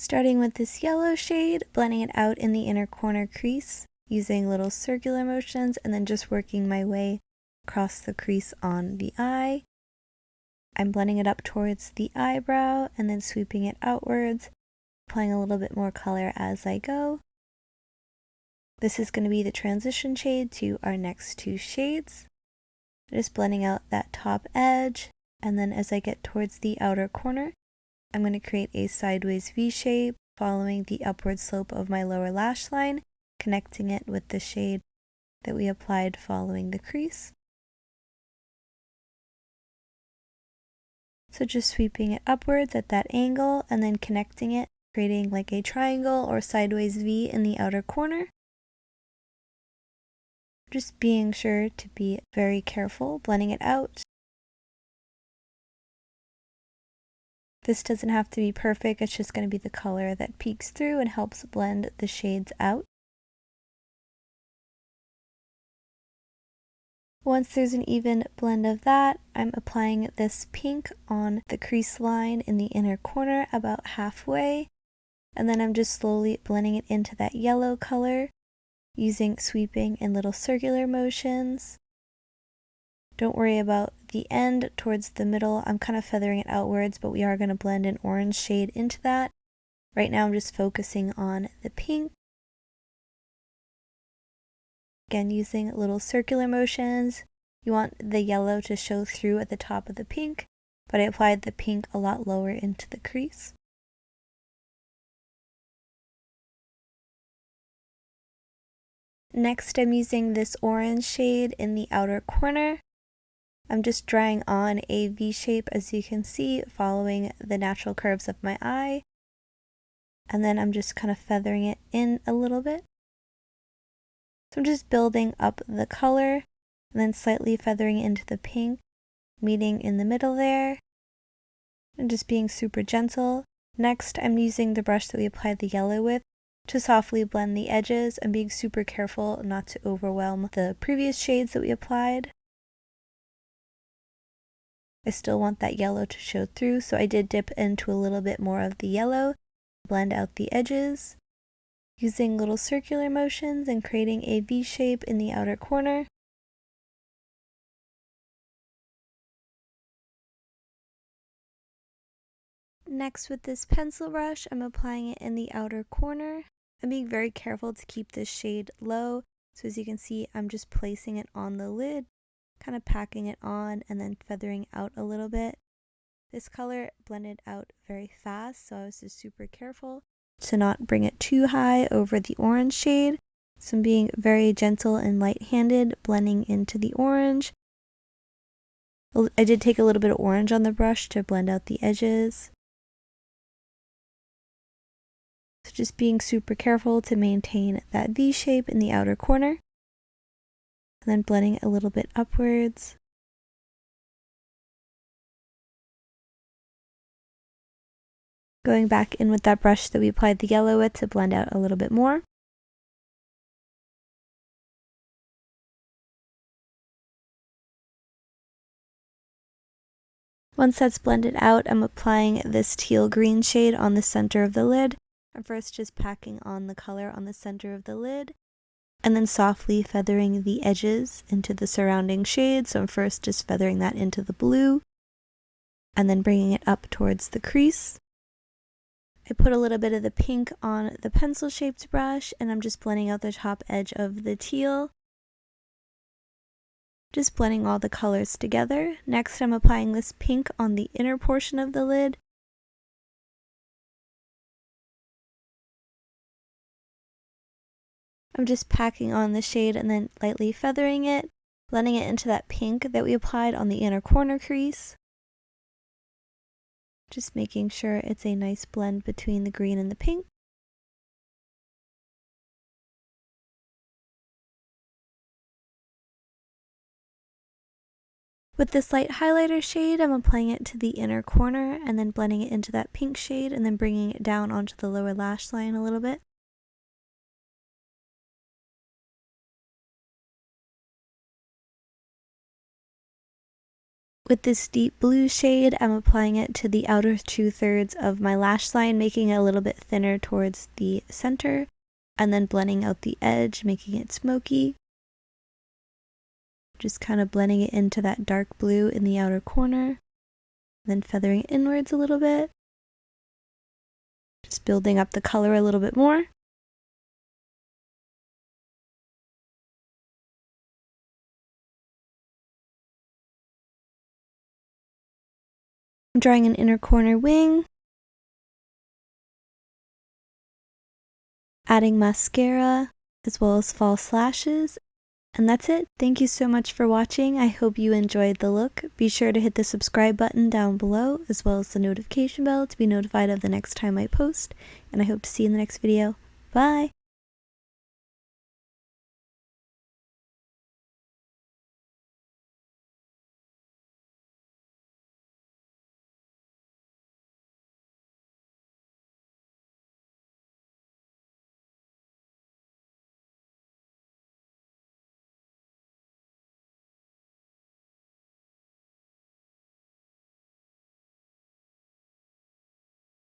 Starting with this yellow shade, blending it out in the inner corner crease, using little circular motions, and then just working my way across the crease on the eye. I'm blending it up towards the eyebrow and then sweeping it outwards, applying a little bit more color as I go. This is going to be the transition shade to our next two shades. Just blending out that top edge, and then as I get towards the outer corner, I'm going to create a sideways V shape following the upward slope of my lower lash line, connecting it with the shade that we applied following the crease. So just sweeping it upwards at that angle and then connecting it, creating like a triangle or sideways V in the outer corner. Just being sure to be very careful, blending it out. This doesn't have to be perfect, it's just going to be the color that peeks through and helps blend the shades out. Once there's an even blend of that, I'm applying this pink on the crease line in the inner corner about halfway, and then I'm just slowly blending it into that yellow color, using sweeping and little circular motions. Don't worry about the end towards the middle. I'm kind of feathering it outwards, but we are going to blend an orange shade into that. Right now I'm just focusing on the pink. Again, using little circular motions. You want the yellow to show through at the top of the pink, but I applied the pink a lot lower into the crease. Next, I'm using this orange shade in the outer corner. I'm just drawing on a V shape, as you can see, following the natural curves of my eye. And then I'm just kind of feathering it in a little bit. So I'm just building up the color, and then slightly feathering it into the pink, meeting in the middle there, and just being super gentle. Next, I'm using the brush that we applied the yellow with to softly blend the edges and being super careful not to overwhelm the previous shades that we applied. I still want that yellow to show through, so I did dip into a little bit more of the yellow, blend out the edges, using little circular motions and creating a V shape in the outer corner. Next, with this pencil brush, I'm applying it in the outer corner. I'm being very careful to keep this shade low, so as you can see, I'm just placing it on the lid, kind of packing it on and then feathering out a little bit. This color blended out very fast, so I was just super careful to not bring it too high over the orange shade. So I'm being very gentle and light-handed, blending into the orange. I did take a little bit of orange on the brush to blend out the edges. So just being super careful to maintain that V shape in the outer corner. And then blending it a little bit upwards. Going back in with that brush that we applied the yellow with to blend out a little bit more. Once that's blended out, I'm applying this teal green shade on the center of the lid. I'm first just packing on the color on the center of the lid, and then softly feathering the edges into the surrounding shade. So I'm first just feathering that into the blue, and then bringing it up towards the crease. I put a little bit of the pink on the pencil-shaped brush, and I'm just blending out the top edge of the teal. Just blending all the colors together. Next, I'm applying this pink on the inner portion of the lid. I'm just packing on the shade and then lightly feathering it, blending it into that pink that we applied on the inner corner crease. Just making sure it's a nice blend between the green and the pink. With this light highlighter shade, I'm applying it to the inner corner and then blending it into that pink shade and then bringing it down onto the lower lash line a little bit. With this deep blue shade, I'm applying it to the outer 2/3 of my lash line, making it a little bit thinner towards the center, and then blending out the edge, making it smoky. Just kind of blending it into that dark blue in the outer corner, then feathering it inwards a little bit. Just building up the color a little bit more. I'm drawing an inner corner wing, adding mascara, as well as false lashes, and that's it. Thank you so much for watching. I hope you enjoyed the look. Be sure to hit the subscribe button down below, as well as the notification bell to be notified of the next time I post, and I hope to see you in the next video. Bye!